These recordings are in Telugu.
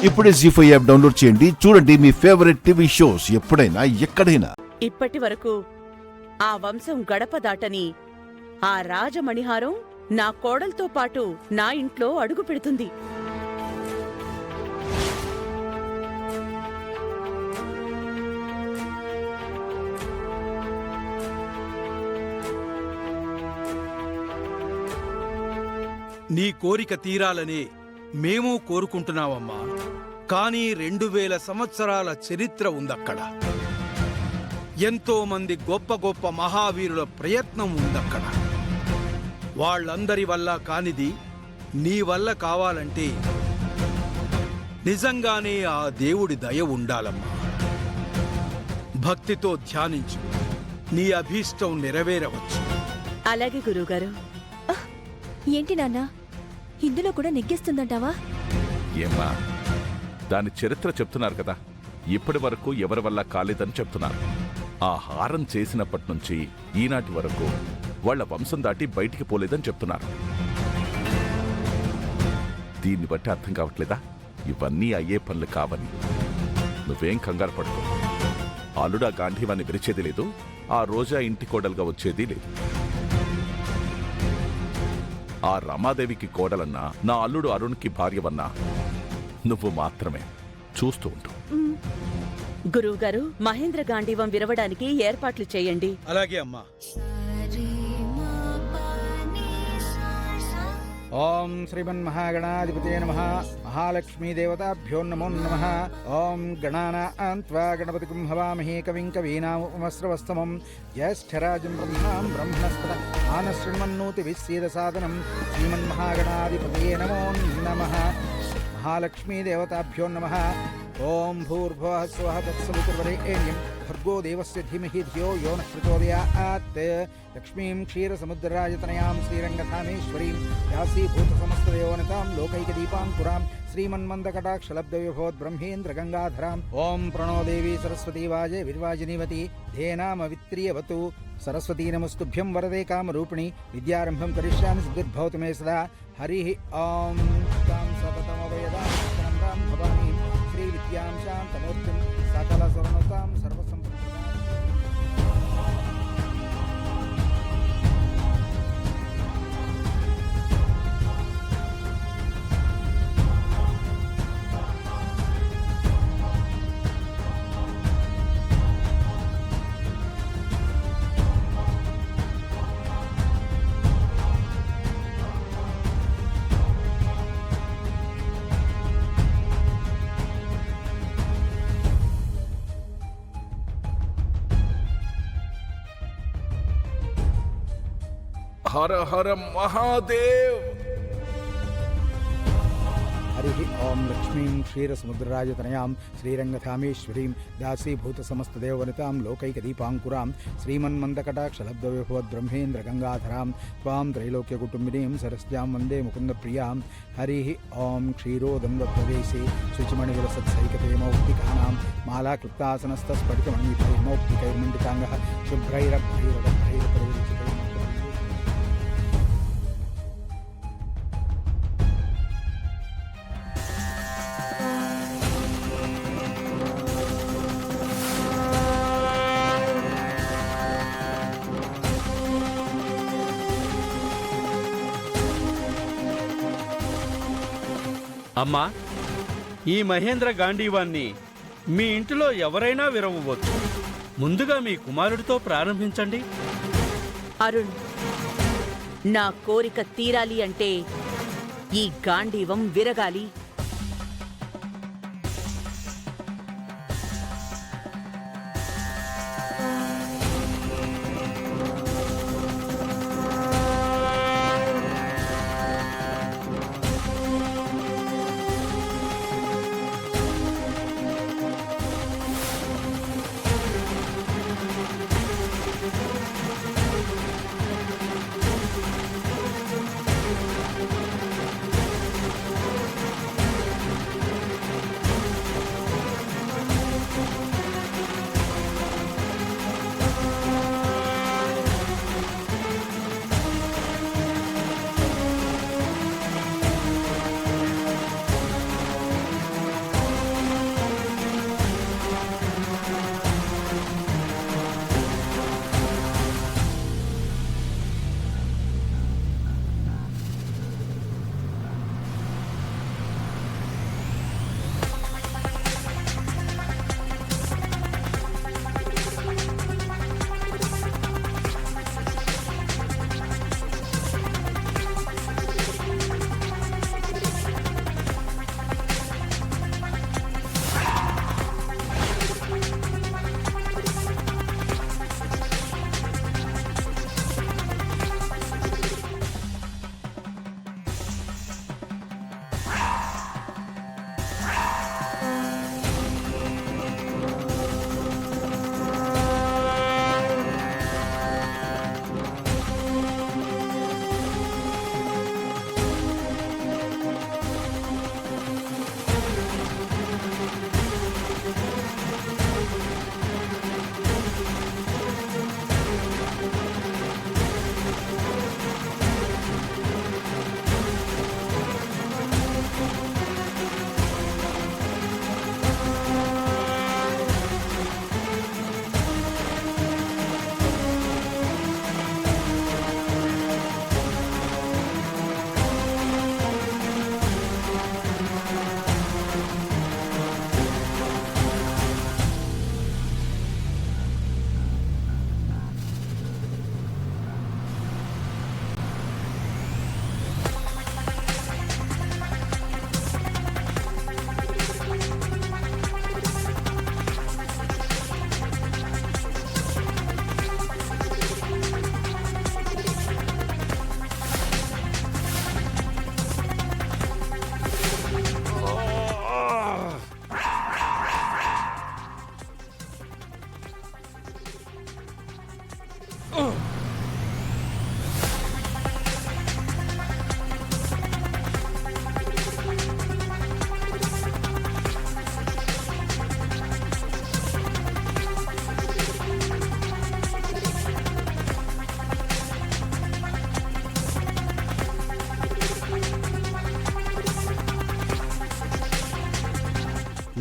ఇప్పుడే జీ5 యాప్ డౌన్లోడ్ చేయండి. చూడండి మీ ఫేవరెట్ టీవీ షోస్ ఎప్పుడైనా ఎక్కడైనా. ఇప్పటి వరకు ఆ వంశం గడప దాటని ఆ రాజమణిహారం నా కోడల్తో పాటు నా ఇంట్లో అడుగు పెడుతుంది. నీ కోరిక తీరాలని మేము కోరుకుంటున్నావమ్మా. కానీ 2000 సంవత్సరాల చరిత్ర ఉందక్కడ. ఎంతో మంది గొప్ప గొప్ప మహావీరుల ప్రయత్నం ఉందక్కడ. వాళ్ళందరి వల్ల కానిది నీ వల్ల కావాలంటే నిజంగానే ఆ దేవుడి దయ ఉండాలమ్మా. భక్తితో ధ్యానించు, నీ అభీష్టం నెరవేరవచ్చు. అలాగే గురువుగారు. ఏంటి నాన్న, ఇందులో కూడా నెగ్గిస్తుందంటావా? ఏమ్మా, దాని చరిత్ర చెప్తున్నారు కదా. ఇప్పటి వరకు ఎవరి వల్ల కాలేదని చెప్తున్నారు. ఆ హారం చేసినప్పటి నుంచి ఈనాటి వరకు వాళ్ల వంశం దాటి బయటికి పోలేదని చెప్తున్నారు. దీన్ని బట్టి అర్థం కావట్లేదా ఇవన్నీ అయ్యే పనులు కావని? నువ్వేం కంగారు పడుకో. అల్లుడా గాంధీవాన్ని విరిచేది లేదు, ఆ రోజా ఇంటి కోడలుగా వచ్చేది లేదు. ఆ రమాదేవికి కోడలన్నా, నా అల్లుడు అరుణ్కి భార్యవన్నా నువ్వు మాత్రమే. చూస్తూ ఉంటూ. గురువుగారు, మహేంద్ర గాంధీవం విరవడానికి ఏర్పాట్లు చేయండి. అలాగే అమ్మా. ఓం శ్రీమన్మహాగణాధిపతే నమః. మహాలక్ష్మీదేవతాభ్యో నమో నమః. ఓం గణానాన్త్వా గణపతిం హవామహే కవిం కవీనాముపమస్రవస్తమం. జ్యేష్ఠరాజం బ్రహ్మాం బ్రహ్మణస్పద ఆనశృణ్వన్నోతి విశ్వేదసాదనం. శ్రీమన్మహాగణాధిపతే నమో నమః. మహాలక్ష్మీదేవతాభ్యో నమః. ఓం భూర్భువః స్వః తత్సవితుర్వరేణ్యం భర్గో దేవస్య ధీమహి ధియో యో నః ప్రచోదయాత్. లక్ష్మీం క్షీరసముద్రరాజతనయాం శ్రీరంగధామేశ్వరీం వ్యాసీభూతసమస్తదేవనితాం లోకైకదీపాంకురాం శ్రీమన్మందకటాక్షలబ్ధవిభోద్బ్రహ్మేంద్రగంగాధరాం. ఓం ప్రణో దేవీ సరస్వతీ వాజే విర్వాజినీవతి ధేనామవిత్రియవతు. సరస్వతీ నమస్తుభ్యం వరదే కామరూపిణి. విద్యారంభం కరిష్యామి సిద్ధిర్భవతు మే సదా. హరి ఓం తాం సతతమవయదాం భవాని శ్రీ విద్యాం శాంతమూర్తిం సకల సర్వతాం సర్వసంపద. హర హర మహాదేవ్. హరి ఓం లక్ష్మీం క్షీరసముద్రరాజతనయాం శ్రీరంగధామేశ్వరీం దాసీభూతసమస్తదేవనితాం లోకైకదీపాంకురాం శ్రీమన్మందకటాక్షలబ్ధవిభోద్బ్రహ్మేంద్రగంగాధరాం త్వాం త్రైలోక్యకుటుంబినీం సరస్యాం వందే ముకుందప్రియాం. హరి ఓం క్షీరోదండప్రదేశే శుచిమణివిలసత్సైకతే మౌక్తికానాం మాలాక్లుప్తాసనస్తస్ఫటికమణిభైర్మౌక్తికైర్మండితాంగః శుభ్రైరభైరవభైరపరివిరచితైః. అమ్మా, ఈ మహేంద్ర గాంధీవాన్ని మీ ఇంటిలో ఎవరైనా విరవవచ్చు. ముందుగా మీ కుమారుడితో ప్రారంభించండి. అరుణ్, నా కోరిక తీరాలి అంటే ఈ గాంధీవం విరగాలి.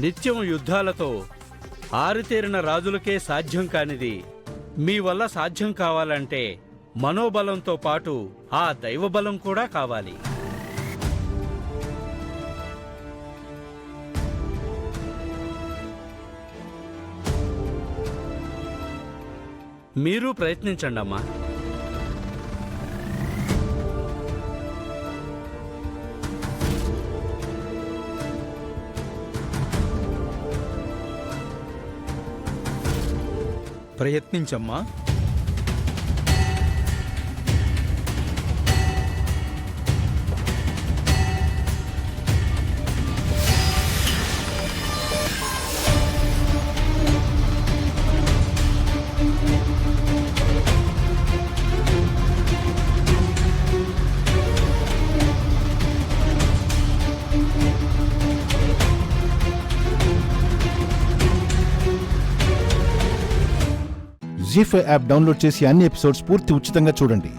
నిత్యం యుద్ధాలతో ఆరితేరిన రాజులకే సాధ్యం కానిది మీ వల్ల సాధ్యం కావాలంటే మనోబలంతో పాటు ఆ దైవబలం కూడా కావాలి. మీరు ప్రయత్నించండి అమ్మా. ప్రయత్నించమ్మా. జీ5 యాప్ డౌన్లోడ్ చేసి అన్ని ఎపిసోడ్స్ పూర్తి ఉచితంగా చూడండి.